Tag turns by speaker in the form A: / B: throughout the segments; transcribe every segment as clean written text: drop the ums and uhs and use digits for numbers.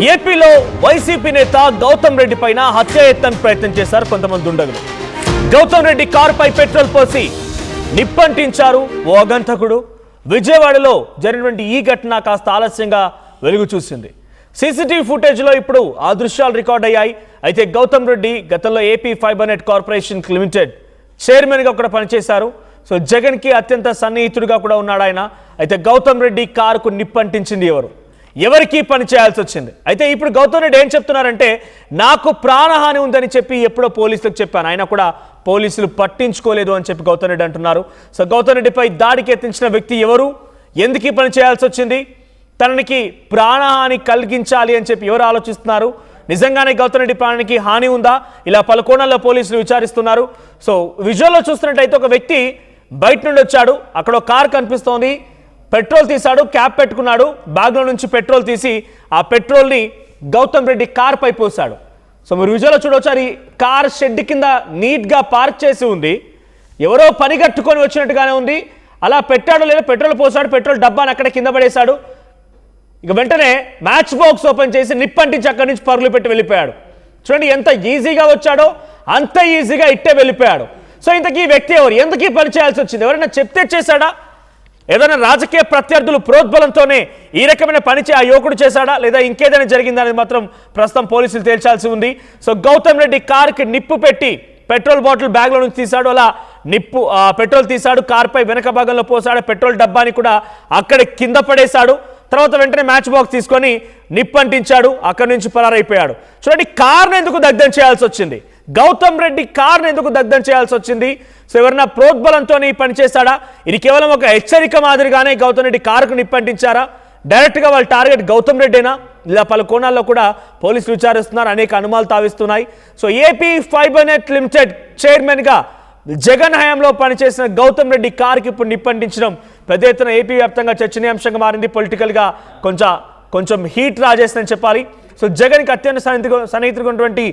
A: ఏపీలో వైసీపీ నేత గౌతమ్ రెడ్డి పైన హత్యాయత్నం ప్రయత్నం చేశారు కొంతమంది దుండగులు. గౌతమ్ రెడ్డి కారుపై పెట్రోల్ పోసి నిప్పంటించారు ఓ అగంతకుడు. విజయవాడలో జరిగినటువంటి ఈ ఘటన కాస్త ఆలస్యంగా వెలుగు చూసింది. సీసీటీవీ ఫుటేజ్లో ఇప్పుడు ఆ దృశ్యాలు రికార్డ్ అయ్యాయి. అయితే గౌతమ్ రెడ్డి గతంలో AP fibre net corporation limited చైర్మన్గా కూడా పనిచేశారు. సో జగన్కి అత్యంత సన్నిహితుడిగా కూడా ఉన్నాడు ఆయన. అయితే గౌతమ్ రెడ్డి కారుకు నిప్పంటించింది ఎవరికి పని చేయాల్సి వచ్చింది. అయితే ఇప్పుడు గౌతమ్ రెడ్డి ఏం చెప్తున్నారంటే, నాకు ప్రాణహాని ఉందని చెప్పి ఎప్పుడో పోలీసులకు చెప్పాను, ఆయన కూడా పోలీసులు పట్టించుకోలేదు అని చెప్పి గౌతమ్ రెడ్డి అంటున్నారు. సో గౌతమ్ రెడ్డిపై దాడికి యత్నించిన వ్యక్తి ఎవరు, ఎందుకు పని చేయాల్సి వచ్చింది, తనకి ప్రాణహాని కలిగించాలి అని చెప్పి ఎవరు ఆలోచిస్తున్నారు, నిజంగానే గౌతమ్ రెడ్డి ప్రాణానికి హాని ఉందా, ఇలా పలు కోణాల్లో పోలీసులు విచారిస్తున్నారు. సో విజువల్లో చూస్తున్నట్టయితే ఒక వ్యక్తి బయట నుండి వచ్చాడు, అక్కడ ఒక కార్ కనిపిస్తోంది, పెట్రోల్ తీశాడు, క్యాప్ పెట్టుకున్నాడు, బ్యాగ్లో నుంచి పెట్రోల్ తీసి ఆ పెట్రోల్ని గౌతమ్ రెడ్డి కార్ పై పోసాడు. సో మీరు విజువల్లో చూడవచ్చు, అది కార్ షెడ్ కింద నీట్గా పార్క్ చేసి ఉంది, ఎవరో పని కట్టుకొని వచ్చినట్టుగానే ఉంది. అలా పెట్టాడో లేదో పెట్రోల్ పోసాడు, పెట్రోల్ డబ్బాని అక్కడ కింద పడేశాడు. ఇక వెంటనే మ్యాచ్ బాక్స్ ఓపెన్ చేసి నిప్పంటించి అక్కడి నుంచి పరుగులు పెట్టి వెళ్ళిపోయాడు. చూడండి ఎంత ఈజీగా వచ్చాడో అంత ఈజీగా ఇట్టే వెళ్ళిపోయాడు. సో ఇంతకీ ఈ వ్యక్తి ఎవరు, ఎందుకు ఈ పని చేయాల్సి వచ్చింది, ఎవరైనా చెప్తే చేశాడా, ఏదైనా రాజకీయ ప్రత్యర్థులు ప్రోద్బలంతోనే ఈ రకమైన పని ఆ యువకుడు చేశాడా, లేదా ఇంకేదైనా జరిగిందా అనేది మాత్రం ప్రస్తుతం పోలీసులు తేల్చాల్సి ఉంది. సో గౌతమ్ రెడ్డి కారుకి నిప్పు పెట్టి పెట్రోల్ బాటిల్ బ్యాగ్లో నుంచి తీశాడు, అలా పెట్రోల్ తీశాడు, కారుపై వెనక భాగంలో పోసాడు, పెట్రోల్ డబ్బాని కూడా అక్కడ కింద పడేశాడు. తర్వాత వెంటనే మ్యాచ్ బాక్స్ తీసుకొని నిప్పంటించాడు, అక్కడి నుంచి పరారైపోయాడు. చూడండి కార్ను ఎందుకు దగ్ధం చేయాల్సి వచ్చింది, గౌతమ్ రెడ్డి కార్ను ఎందుకు దగ్ధం చేయాల్సి వచ్చింది. సో ఎవరైనా ప్రోద్బలంతో పనిచేశాడా, ఇది కేవలం ఒక హెచ్చరిక మాదిరిగానే గౌతమ్ రెడ్డి కారుకు నిప్పంటించారా, డైరెక్ట్గా వాళ్ళ టార్గెట్ గౌతమ్ రెడ్డేనా, ఇలా పలు కోణాల్లో కూడా పోలీసులు విచారిస్తున్నారు, అనేక అనుమానాలు తావిస్తున్నాయి. So AP fibre net limited చైర్మన్గా జగన్ హయాంలో పనిచేసిన గౌతమ్ రెడ్డి కారుకి ఇప్పుడు నిప్పంటించడం పెద్ద ఎత్తున ఏపీ వ్యాప్తంగా చర్చనీయాంశంగా మారింది. పొలిటికల్గా కొంచెం హీట్ రాజేస్తుందని చెప్పాలి. సో జగన్కి అత్యంత సన్నిహితుడిగా ఉన్నటువంటి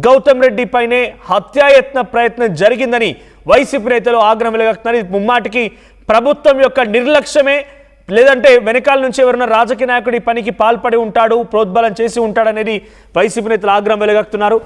A: గౌతమ్ రెడ్డి పైనే హత్యాయత్న ప్రయత్నం జరిగిందని వైసీపీ నేతలు ఆగ్రహం వెలుగక్తున్నారు. ఇది ముమ్మాటికి ప్రభుత్వం యొక్క నిర్లక్ష్యమే, లేదంటే వెనకాల నుంచి ఎవరైనా రాజకీయ నాయకుడి పనికి పాల్పడి ఉంటాడు, ప్రోద్బలం చేసి ఉంటాడనేది వైసీపీ నేతలు ఆగ్రహం వెలుగక్తున్నారు.